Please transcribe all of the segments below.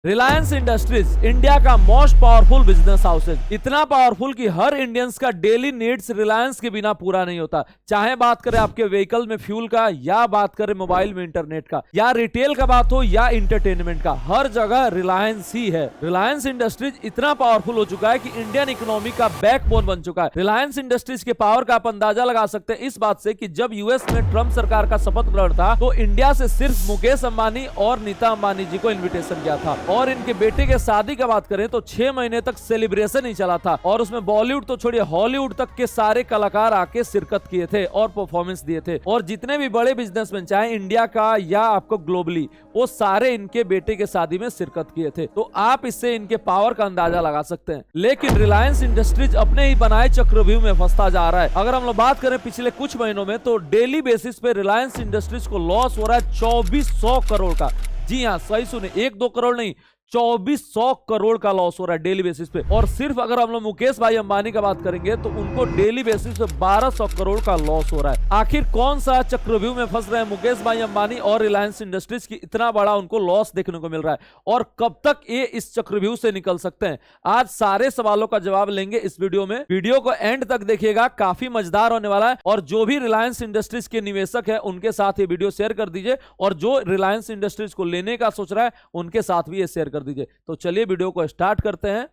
Reliance industries India का most powerful business house है। इतना पावरफुल कि हर इंडियंस का डेली नीड्स रिलायंस के बिना पूरा नहीं होता। चाहे बात करें आपके व्हीकल में फ्यूल का, या बात करें मोबाइल में इंटरनेट का, या रिटेल का बात हो, या इंटरटेनमेंट का, हर जगह रिलायंस ही है। रिलायंस इंडस्ट्रीज इतना पावरफुल हो चुका है कि इंडियन इकोनॉमी का बैकबोन बन चुका है। रिलायंस इंडस्ट्रीज के पावर का आप अंदाजा लगा सकते हैं इस बात से कि जब यूएस में ट्रंप सरकार का शपथ ग्रहण था तो इंडिया से सिर्फ मुकेश अंबानी और नीता अंबानी जी को इन्विटेशन किया था। और इनके बेटे के शादी का बात करें तो 6 महीने तक सेलिब्रेशन ही चला था, और उसमें बॉलीवुड तो छोड़िए हॉलीवुड तक के सारे कलाकार आके शिरकत किए थे और परफॉर्मेंस दिए थे। और जितने भी बड़े बिजनेसमैन चाहे इंडिया का या आपको ग्लोबली, वो सारे इनके बेटे के शादी में शिरकत किए थे। तो आप इससे इनके पावर का अंदाजा लगा सकते हैं। लेकिन रिलायंस इंडस्ट्रीज अपने ही बनाए चक्रव्यूह में फंसता जा रहा है। अगर हम लोग बात करें पिछले कुछ महीनों में तो डेली बेसिस पे रिलायंस इंडस्ट्रीज को लॉस हो रहा है 2400 करोड़ का। जी हाँ, सही सुने, 1-2 करोड़ नहीं, 2400 करोड़ का लॉस हो रहा है डेली बेसिस पे। और सिर्फ अगर हम लोग मुकेश भाई अंबानी का बात करेंगे तो उनको डेली बेसिस पे 1200 करोड़ का लॉस हो रहा है। आखिर कौन सा चक्रव्यूह में फंस रहे हैं मुकेश भाई अंबानी और रिलायंस इंडस्ट्रीज की इतना बड़ा उनको लॉस देखने को मिल रहा है, और कब तक ये इस चक्रव्यूह से निकल सकते हैं? आज सारे सवालों का जवाब लेंगे इस वीडियो में। वीडियो को एंड तक देखिएगा, काफी मजेदार होने वाला है। और जो भी रिलायंस इंडस्ट्रीज के निवेशक है उनके साथ ये वीडियो शेयर कर दीजिए, और जो रिलायंस इंडस्ट्रीज को लेने का सोच रहा है उनके साथ भी ये शेयर कर दीजिए। तो चलिए वीडियो को स्टार्ट करते हैं।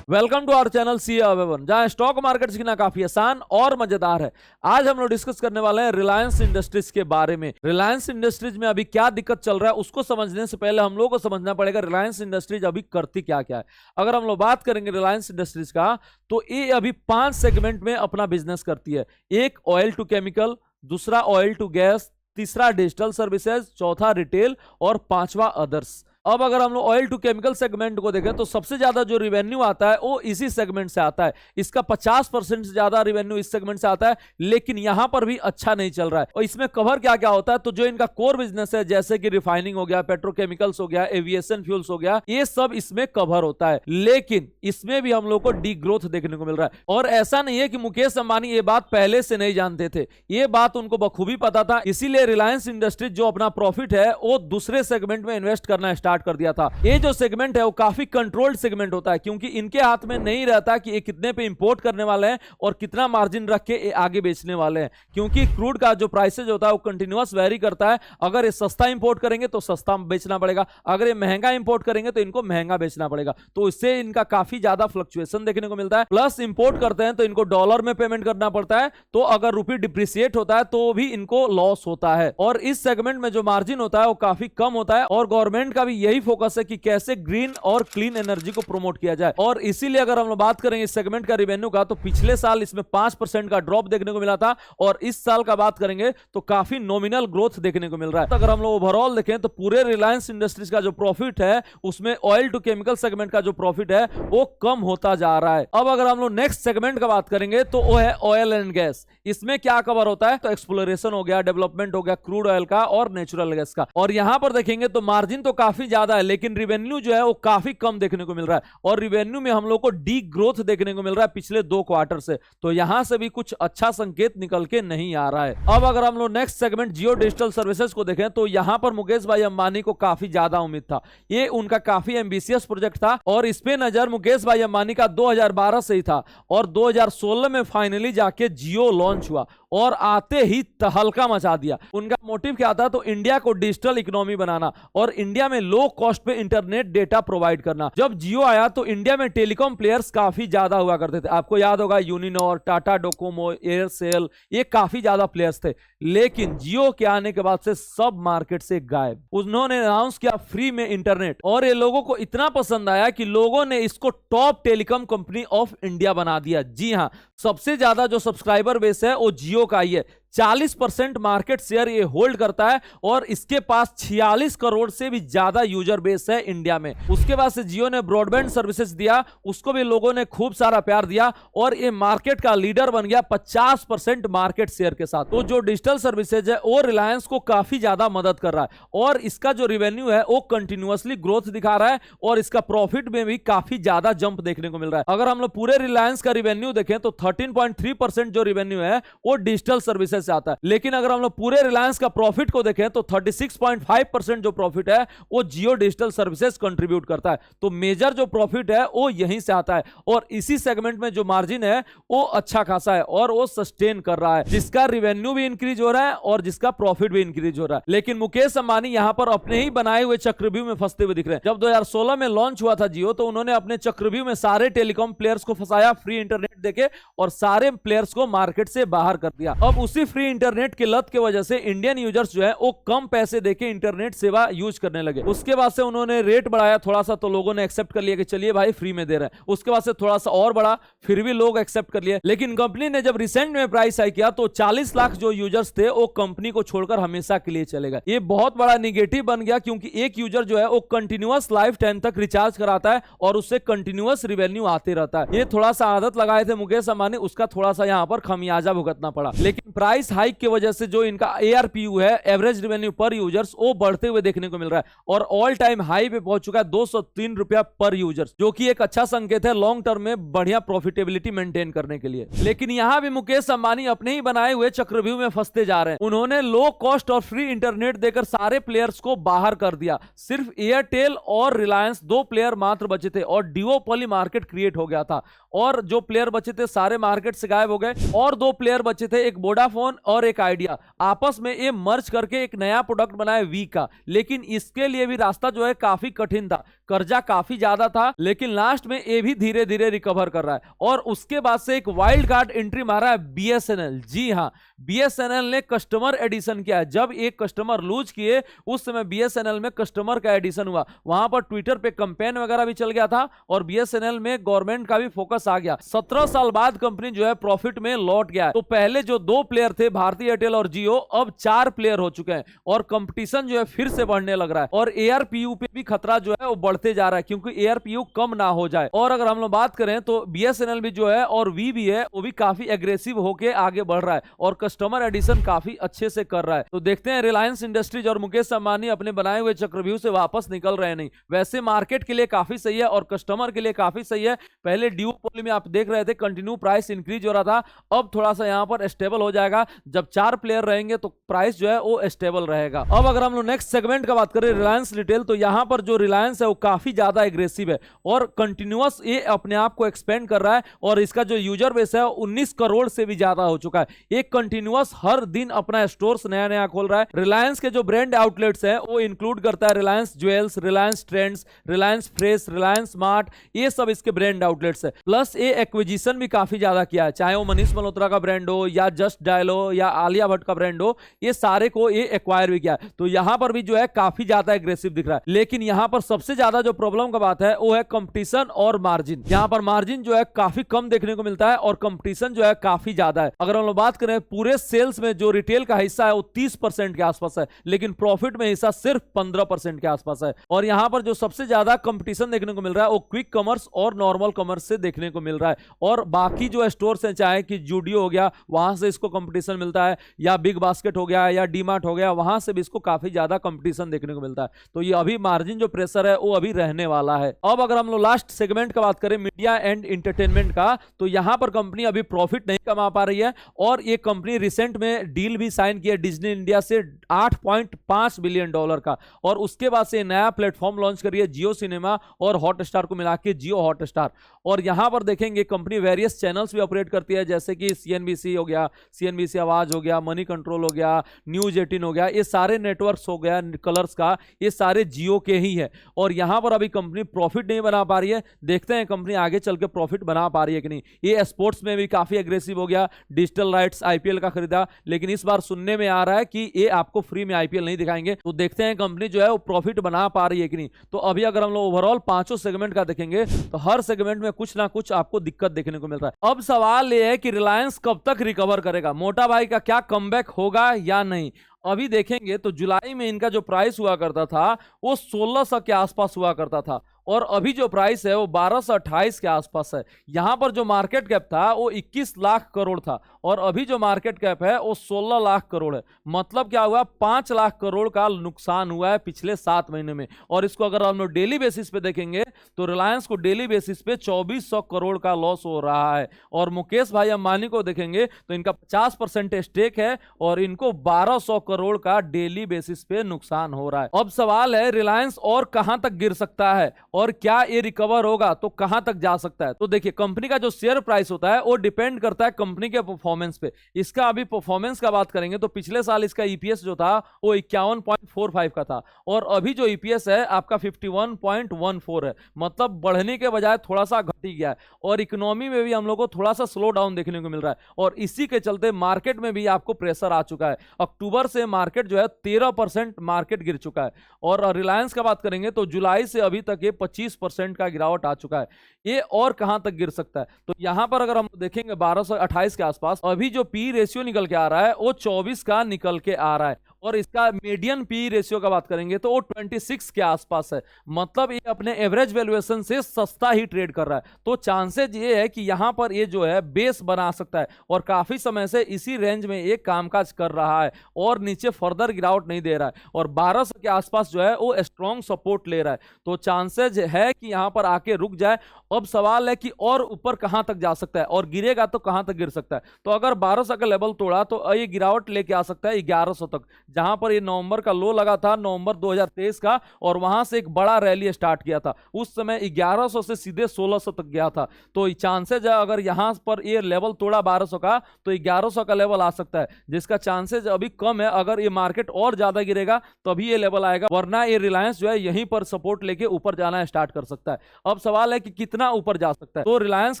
Welcome to our channel CA, जहां स्टॉक मार्केट सीखना काफी आसान और मजेदार है। आज हम लोग डिस्कस करने वाले हैं रिलायंस इंडस्ट्रीज के बारे में। रिलायंस इंडस्ट्रीज में अभी क्या दिक्कत चल रहा है उसको समझने से पहले हम लोग को समझना पड़ेगा रिलायंस इंडस्ट्रीज अभी करती क्या क्या है। अगर हम लोग बात करेंगे रिलायंस इंडस्ट्रीज का तो ये अभी 5 सेगमेंट में अपना बिजनेस करती है। एक ऑयल टू केमिकल, दूसरा ऑयल टू गैस, तीसरा डिजिटल सर्विसेज, चौथा रिटेल और पांचवा अदर्स। अब अगर हम लोग ऑयल टू केमिकल सेगमेंट को देखें तो सबसे ज्यादा जो रिवेन्यू आता है वो इसी सेगमेंट से आता है। इसका 50% से ज्यादा रिवेन्यू इस सेगमेंट से आता है, लेकिन यहां पर भी अच्छा नहीं चल रहा है। और इसमें कवर क्या क्या होता है, तो जो इनका कोर बिजनेस है जैसे कि रिफाइनिंग हो गया, पेट्रोकेमिकल्स हो गया, एविएशन फ्यूल्स हो गया, ये सब इसमें कवर होता है। लेकिन इसमें भी हम लोग को डी ग्रोथ देखने को मिल रहा है। और ऐसा नहीं है कि मुकेश अंबानी ये बात पहले से नहीं जानते थे, ये बात उनको बखूबी पता था। इसीलिए रिलायंस इंडस्ट्रीज जो अपना प्रॉफिट है वो दूसरे सेगमेंट में इन्वेस्ट करना स्टार्ट कर दिया था। ये जो सेगमेंट है वो काफी कंट्रोल्ड सेगमेंट होता है, क्योंकि इनके हाथ में नहीं रहता कि ये कितने पे इंपोर्ट करने वाले हैं और कितना मार्जिन रख के ये आगे बेचने वाले हैं। क्योंकि क्रूड का जो प्राइसेज होता है वो कंटिन्यूअस वेरी करता है। अगर ये सस्ता इंपोर्ट करेंगे तो सस्ता बेचना पड़ेगा, अगर ये महंगा इंपोर्ट करेंगे तो इनको महंगा बेचना पड़ेगा। तो इससे इनका काफी ज्यादा फ्लक्चुएशन देखने को मिलता है। प्लस इंपोर्ट करते हैं तो इनको डॉलर में पेमेंट करना पड़ता है, तो अगर रुपये डिप्रिसिएट होता है तो भी इनको लॉस होता है। और इस सेगमेंट में जो मार्जिन होता है वो काफी कम होता है। और गवर्नमेंट का भी यही फोकस है कि कैसे ग्रीन और क्लीन एनर्जी को प्रमोट किया जाए। और इसीलिए अगर हम लोग बात करेंगे इस सेगमेंट का रिवेन्यू का तो पिछले साल इसमें 5% का ड्रॉप देखने को मिला था, और इस साल का बात करेंगे तो काफी नॉमिनल ग्रोथ देखने को मिल रहा है। तो अगर हम लोग ओवरऑल देखें तो पूरे रिलायंस इंडस्ट्रीज का जो प्रॉफिट है उसमें ऑयल टू केमिकल सेगमेंट का जो प्रॉफिट है वो कम होता जा रहा है। अब अगर हम लोग नेक्स्ट सेगमेंट का बात करेंगे तो वो है ऑयल एंड गैस। इसमें क्या कवर होता है, तो एक्सप्लोरेशन हो गया, डेवलपमेंट हो गया क्रूड ऑयल का और नेचुरल गैस का। और यहां पर देखेंगे तो मार्जिन तो काफी ज्यादा है, लेकिन रिवेन्यू जो है वो काफी कम देखने को मिल रहा है। और रिवेन्यू में हम लोग को डी ग्रोथ देखने को मिल रहा है पिछले 2 क्वार्टर से। तो यहां से भी कुछ अच्छा संकेत निकल के नहीं आ रहा है। अब अगर हम लोग नेक्स्ट सेगमेंट जियो डिजिटल सर्विसेज को देखें तो यहां पर मुकेश भाई अंबानी को काफी ज्यादा उम्मीद था। ये उनका काफी एम्बिशियस प्रोजेक्ट था, और इस पे नजर मुकेश भाई अंबानी का 2012 से ही था। और 2016 में फाइनली जाके जियो लॉन्च हुआ और आते ही तहलका मचा दिया। उनका मोटिव क्या था, तो इंडिया को डिजिटल इकोनॉमी बनाना और इंडिया में लो कॉस्ट पे इंटरनेट डेटा प्रोवाइड करना। जब जियो आया तो इंडिया में टेलीकॉम प्लेयर्स काफी ज्यादा हुआ करते थे। आपको याद होगा यूनिनॉर, टाटा डोकोमो, एयरसेल, ये काफी ज्यादा प्लेयर्स थे। लेकिन जियो के आने के बाद से सब मार्केट से गायब। उन्होंने अनाउंस किया फ्री में इंटरनेट, और ये लोगों को इतना पसंद आया कि लोगों ने इसको top telecom company of India बना दिया। जी हां, सबसे ज्यादा जो सब्सक्राइबर बेस है वो जियो का ही है। 40% मार्केट शेयर ये होल्ड करता है और इसके पास 46 करोड़ से भी ज्यादा यूजर बेस है इंडिया में। उसके बाद से जियो ने ब्रॉडबैंड सर्विसेज दिया, उसको भी लोगों ने खूब सारा प्यार दिया और ये मार्केट का लीडर बन गया 50% मार्केट शेयर के साथ। तो जो डिजिटल सर्विसेज है वो रिलायंस को काफी ज्यादा मदद कर रहा है और इसका जो रिवेन्यू है वो कंटिन्यूअसली ग्रोथ दिखा रहा है और इसका प्रॉफिट में भी काफी ज्यादा जंप देखने को मिल रहा है। अगर हम लोग पूरे रिलायंस का रिवेन्यू देखें तो 13.3% जो रिवेन्यू है वो डिजिटल सर्विसेज से आता है, लेकिन अगर हम लोग पूरे रिलायंस का प्रॉफिट को देखें तो 36.5% जो प्रॉफिट है वो जियो डिजिटल सर्विसेज कंट्रीब्यूट करता है। तो मेजर जो प्रॉफिट है वो यहीं से आता है और इसी सेगमेंट में जो मार्जिन है वो अच्छा खासा है और वो सस्टेन कर रहा है, जिसका रिवेन्यू भी इंक्रीज हो रहा है और जिसका प्रॉफिट भी इंक्रीज हो रहा है। लेकिन मुकेश अंबानी यहां पर अपने ही बनाए हुए चक्रव्यूह में फंसते हुए दिख रहे हैं। जब 2016 में लॉन्च हुआ था जियो तो उन्होंने अपने चक्रव्यूह में सारे टेलीकॉम प्लेयर्स को फंसाया फ्री इंटरनेट देके और सारे प्लेयर्स को मार्केट से बाहर कर दिया। अब उसी फ्री इंटरनेट की लत की वजह से इंडियन यूजर्स जो है वो कम पैसे देके इंटरनेट सेवा यूज करने लगे। उसके बाद से उन्होंने रेट बढ़ाया थोड़ा सा तो लोगों ने एक्सेप्ट कर लिया कि चलिए भाई फ्री में दे रहे हैं। उसके बाद से थोड़ा सा और बढ़ा, फिर भी लोग एक्सेप्ट कर लिए। लेकिन कंपनी ने जब रिसेंट में प्राइस हाई किया तो 40 लाख जो यूजर्स थे वो कंपनी को छोड़कर हमेशा के लिए चले गए। ये बहुत बड़ा निगेटिव बन गया क्योंकि एक यूजर जो है वो कंटिन्यूअस लाइफ टाइम तक रिचार्ज कराता है और उससे कंटिन्यूअस रिवेन्यू आते रहता है। ये थोड़ा सा आदत लगाए थे मुकेश अंबानी, उसका थोड़ा सा यहां पर खमियाजा भुगतना पड़ा। लेकिन प्राइस हाइक की वजह से जो इनका एआरपीयू है, एवरेज रिवेन्यू पर यूजर्स, वो बढ़ते हुए देखने को मिल रहा है और ऑल टाइम हाई पे पहुंच चुका है 203 रुपया पर यूजर्स, जो कि एक अच्छा संकेत है लॉन्ग टर्म में बढ़िया प्रॉफिटेबिलिटी मेंटेन करने के लिए। लेकिन यहां भी मुकेश अंबानी अपने ही बनाए हुए चक्रव्यूह में फंसते जा रहे हैं। उन्होंने लो कॉस्ट और फ्री इंटरनेट देकर सारे प्लेयर्स को बाहर कर दिया। सिर्फ एयरटेल और रिलायंस 2 प्लेयर मात्र बचे थे और डिओपोली मार्केट क्रिएट हो गया था और जो प्लेयर बचे थे सारे मार्केट से गायब हो गए और 2 प्लेयर बचे थे, एक वोडाफोन और एक आइडिया। आपस में ये मर्ज करके एक नया प्रोडक्ट बनाया वी का, लेकिन इसके लिए भी रास्ता जो है काफी कठिन था, कर्जा काफी ज्यादा था, लेकिन लास्ट में ये भी धीरे धीरे रिकवर कर रहा है। और उसके बाद से एक वाइल्ड कार्ड एंट्री मारा है बीएसएनएल। जी हां, बीएसएनएल ने कस्टमर एडिशन किया है। जब एक कस्टमर लूज किए उस समय बीएसएनएल में कस्टमर का एडिशन हुआ, वहां पर ट्विटर पे कैंपेन वगैरह भी चल गया था और बीएसएनएल में गवर्नमेंट का भी फोकस आ गया। 17 साल बाद कंपनी जो है प्रॉफिट में लौट गया है। तो पहले जो 2 प्लेयर थे भारती एयरटेल और जियो, अब 4 प्लेयर हो चुके हैं और कंपटीशन जो है फिर से बढ़ने लग रहा है और एआरपीयू पे भी खतरा जो है वो बढ़ते जा रहा है क्योंकि एआरपीयू कम ना हो जाए। और अगर हम लोग बात करें तो बीएसएनएल भी जो है और वी भी है वो भी काफी एग्रेसिव होके आगे बढ़ रहा है और कस्टमर एडिशन काफी अच्छे से कर रहा है। तो देखते हैं रिलायंस इंडस्ट्रीज और मुकेश अंबानी अपने बनाए हुए चक्रव्यूह से वापस निकल रहे हैं नहीं। वैसे मार्केट के लिए काफी सही है और कस्टमर के लिए काफी सही है। पहले ड्यूओपोली में आप देख रहे थे कंटिन्यू प्राइस इंक्रीज हो रहा था, अब थोड़ा सा यहां पर स्टेबल हो जाएगा। जब 4 प्लेयर रहेंगे तो प्राइस जो है वो स्टेबल रहेगा। अब अगर हम लोग नेक्स्ट सेगमेंट का बात करें रिलायंस रिटेल, तो यहां पर जो रिलायंस है वो काफी ज्यादा एग्रेसिव है और कंटिन्यूअस ये अपने आप को एक्सपेंड कर रहा है और इसका जो यूजर बेस है 19 करोड़ से भी ज्यादा हो चुका है। एक कंटिन्यूअस हर दिन अपना स्टोर्स नया नया खोल रहा है। रिलायंस के जो ब्रांड आउटलेट्स है वो इंक्लूड करता है Reliance jewels, Reliance trends, Reliance fresh, Reliance smart, ये सब इसके ब्रांड आउटलेट्स है। प्लस ये एक्विजिशन भी काफी ज्यादा किया है, चाहे वो मनीष मल्होत्रा का ब्रांड हो या जस्ट डायल हो या आलिया भट्ट का ब्रांड हो, ये सारे को ये एक्वायर भी किया है। तो यहां पर भी जो है काफी ज्यादा एग्रेसिव दिख रहा है। लेकिन यहां पर सबसे ज्यादा जो प्रॉब्लम का बात है वो है कंपटीशन और मार्जिन। यहां पर मार्जिन जो है काफी कम देखने को मिलता है और कंपटीशन जो है काफी ज्यादा है। अगर हम लोग बात करें पूरे सेल्स में जो रिटेल का हिस्सा है वो 30% के आसपास है, लेकिन प्रॉफिट में हिस्सा सिर्फ 15% के आसपास है। और यहां पर जो सबसे ज्यादा कंपटीशन देखने को मिल रहा है वो क्विक कॉमर्स और नॉर्मल कॉमर्स से देखने को मिल रहा है और बाकी जो स्टोर्स हैं, चाहे कि जूडियो हो गया वहां से इसको कंपटीशन मिलता है या बिग बास्केट हो गया या डीमार्ट हो गया, वहां से भी इसको काफी ज्यादा कंपटीशन देखने को मिलता है। तो ये अभी मार्जिन जो प्रेशर है वो अभी रहने वाला है। अब अगर हम लोग लास्ट सेगमेंट का बात करें मीडिया एंड एंटरटेनमेंट का, तो यहां पर कंपनी अभी प्रॉफिट नहीं कमा पा रही है और ये कंपनी रिसेंट में डील भी साइन किया डिज्नी इंडिया से $8.5 बिलियन का और उसके बाद से नया प्लेटफॉर्म लॉन्च करी है जियो सिनेमा और हॉटस्टार को मिला के जियो हॉटस्टार। और यहां पर देखेंगे कंपनी वेरियस चैनल्स भी ऑपरेट करती है, जैसे कि सीएनबीसी हो गया, सीएनबीसी आवाज हो गया, मनी कंट्रोल हो गया, न्यूज 18 हो गया, ये सारे नेटवर्क्स हो गया कलर्स का, ये सारे जियो के ही है। और यहां पर अभी कंपनी प्रॉफिट नहीं बना पा रही है, देखते हैं कंपनी आगे चल के प्रॉफिट बना पा रही है कि नहीं। ये स्पोर्ट्स में भी काफी एग्रेसिव हो गया, डिजिटल राइट्स आईपीएल का खरीदा, लेकिन इस बार सुनने में आ रहा है कि ये आपको फ्री में आईपीएल नहीं दिखाएंगे। तो देखते हैं कंपनी जो है वो प्रॉफिट बना पा रही है कि नहीं। तो अभी अगर हम लोग ओवरऑल 5 सेगमेंट का देखेंगे तो हर सेगमेंट में कुछ ना कुछ आपको दिक्कत देखने देखने को मिल रहा है। अब सवाल ये है कि रिलायंस कब तक रिकवर करेगा, मोटा भाई का क्या कमबैक होगा या नहीं। अभी देखेंगे तो जुलाई में इनका जो प्राइस हुआ करता था वो 1600 के आसपास हुआ करता था, और अभी जो प्राइस है वो 1228 के आसपास है। यहां पर जो मार्केट कैप था वो 21 लाख करोड़ था, और अभी जो मार्केट कैप है वो 16 लाख करोड़ है। मतलब क्या हुआ, 5 लाख करोड़ का नुकसान हुआ है पिछले 7 महीने में। और इसको अगर हम लोग डेली बेसिस पे देखेंगे तो रिलायंस को डेली बेसिस पे 2400 करोड़ का लॉस हो रहा है। और मुकेश भाई अंबानी को देखेंगे तो इनका 50% स्टेक है और इनको 1200 करोड़ का डेली बेसिस पे नुकसान हो रहा है। अब सवाल है रिलायंस और कहां तक गिर सकता है और क्या ये रिकवर होगा तो कहां तक जा सकता है। तो देखिए, कंपनी का जो शेयर प्राइस होता है वो डिपेंड करता है कंपनी के परफॉर्मेंस पे। इसका अभी परफॉर्मेंस का बात करेंगे तो पिछले साल इसका ईपीएस जो था वो 51.45 का था, और अभी जो ईपीएस है आपका 51.14 है। मतलब बढ़ने के बजाय थोड़ा सा घट ही गया है, और इकोनॉमी में भी हम लोग को थोड़ा सा स्लो डाउन देखने को मिल रहा है, और इसी के चलते मार्केट में भी आपको प्रेशर आ चुका है। अक्टूबर से मार्केट जो है 13% मार्केट गिर चुका है, और रिलायंस का बात करेंगे तो जुलाई से अभी तक ये 25% का गिरावट आ चुका है। ये और कहां तक गिर सकता है, तो यहां पर अगर हम देखेंगे 1228 के आसपास अभी जो पी रेशियो निकल के आ रहा है वो 24 का निकल के आ रहा है, और इसका मीडियन पी रेशियो का बात करेंगे तो वो 26 के आसपास है। मतलब ये अपने एवरेज वैल्यूएशन से सस्ता ही ट्रेड कर रहा है। तो चांसेस ये है कि यहां पर ये जो है बेस बना सकता है, और काफी समय से इसी रेंज में एक कामकाज कर रहा है और नीचे फर्दर गिरावट नहीं दे रहा है, और 1200 के आसपास जो है वो स्ट्रॉन्ग सपोर्ट ले रहा है। तो चांसेस है कि यहां पर आके रुक जाए। अब सवाल है कि और ऊपर कहां तक जा सकता है, और गिरेगा तो कहां तक गिर सकता है। तो अगर 1200 का लेवल तोड़ा तो ये गिरावट लेके आ सकता है 1100 तक, जहां पर ये नवंबर का लो लगा था, नवंबर 2023 का, और वहां से एक बड़ा रैली स्टार्ट किया था। उस समय 1100 से सीधे 1600 तक गया था। तो चांसेज है अगर यहां पर ये लेवल तोड़ा 1200 का तो 1100 का लेवल आ सकता है, जिसका चांसेज अभी कम है। अगर ये मार्केट और ज्यादा गिरेगा तभी ये लेवल आएगा, वरना ये रिलायंस जो है यहीं पर सपोर्ट लेके ऊपर जाना स्टार्ट कर सकता है। अब सवाल है कि कितना ऊपर जा सकता है। तो रिलायंस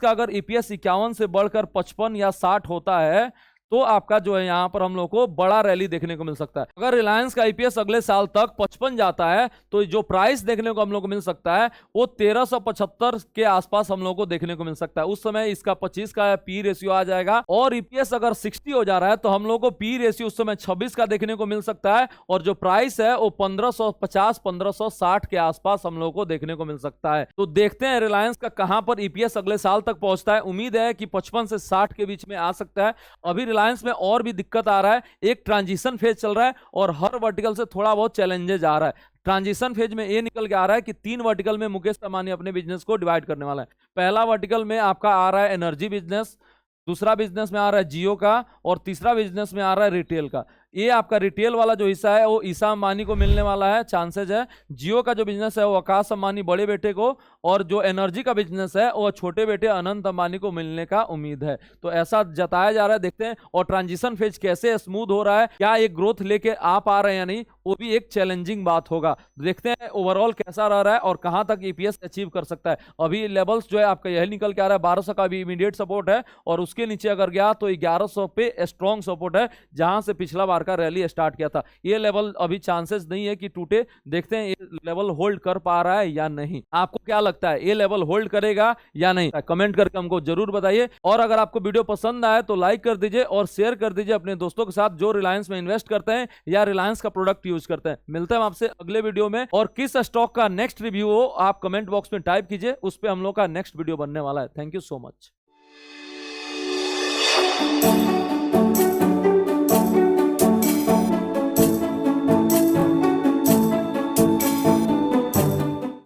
का अगर ईपीएस 51 से बढ़कर 55 या 60 होता है तो आपका जो है यहां पर हम लोग को बड़ा रैली देखने को मिल सकता है। अगर रिलायंस का ईपीएस अगले साल तक 55 जाता है तो जो प्राइस देखने को हम लोग को मिल सकता है वो 1375 के आसपास हम लोग को देखने को मिल सकता है। उस समय इसका 25 का पी रेशियो आ जाएगा, और ईपीएस अगर 60 हो जा रहा है तो हम लोग को पी रेशियो उस समय 26 का देखने को मिल सकता है, और जो प्राइस है वो 1550 1560 के आसपास हम लोग को देखने को मिल सकता है। तो देखते हैं रिलायंस का कहां पर ईपीएस अगले साल तक पहुंचता है। उम्मीद है कि 55 से 60 के बीच में आ सकता है। अभी रिलायंस में और भी दिक्कत आ रहा है, एक ट्रांजिशन फेज चल रहा है और हर वर्टिकल से थोड़ा बहुत चैलेंजेस आ रहा है। ट्रांजिशन फेज में ये निकल के आ रहा है कि 3 वर्टिकल में मुकेश अंबानी अपने बिजनेस को डिवाइड करने वाला है। पहला वर्टिकल में आपका आ रहा है एनर्जी बिजनेस, दूसरा बिजनेस में आ रहा है जियो का, और तीसरा बिजनेस में आ रहा है रिटेल का। ये आपका रिटेल वाला जो हिस्सा है वो ईसा अंबानी को मिलने वाला है, चांसेज है। जियो का जो बिजनेस है वो आकाश अंबानी बड़े बेटे को, और जो एनर्जी का बिजनेस है वो छोटे बेटे अनंत अंबानी को मिलने का उम्मीद है। तो ऐसा जताया जा रहा है, देखते हैं। और ट्रांजिशन फेज कैसे स्मूथ हो रहा है, क्या ये ग्रोथ लेके आ पा रहे हैं या नहीं, वो भी एक चैलेंजिंग बात होगा। देखते हैं ओवरऑल कैसा रह रहा है और कहां तक ईपीएस अचीव कर सकता है। अभी लेवल्स जो है आपका यही निकल के आ रहा है, 1200 का भी इमीडिएट सपोर्ट है, और उसके नीचे अगर गया तो 1100 पे स्ट्रॉन्ग सपोर्ट है, जहां से पिछला बार का रैली स्टार्ट किया था। ये लेवल अभी चांसेस नहीं है कि टूटे। देखते हैं ये लेवल होल्ड कर पा रहा है या नहीं। आपको क्या लगता है, ये लेवल होल्ड करेगा या नहीं? कमेंट करके हमको जरूर बताइए। और अगर आपको वीडियो पसंद आए तो लाइक कर दीजिए और शेयर कर दीजिए अपने दोस्तों के साथ जो रिलायंस में इन्वेस्ट करते हैं या रिलायंस का प्रोडक्ट यूज करते हैं। मिलते हैं आपसे अगले वीडियो में, और किस स्टॉक का नेक्स्ट रिव्यू हो आप कमेंट बॉक्स में टाइप कीजिए, उस पर हम लोग का नेक्स्ट वीडियो बनने वाला है। Thank you so much.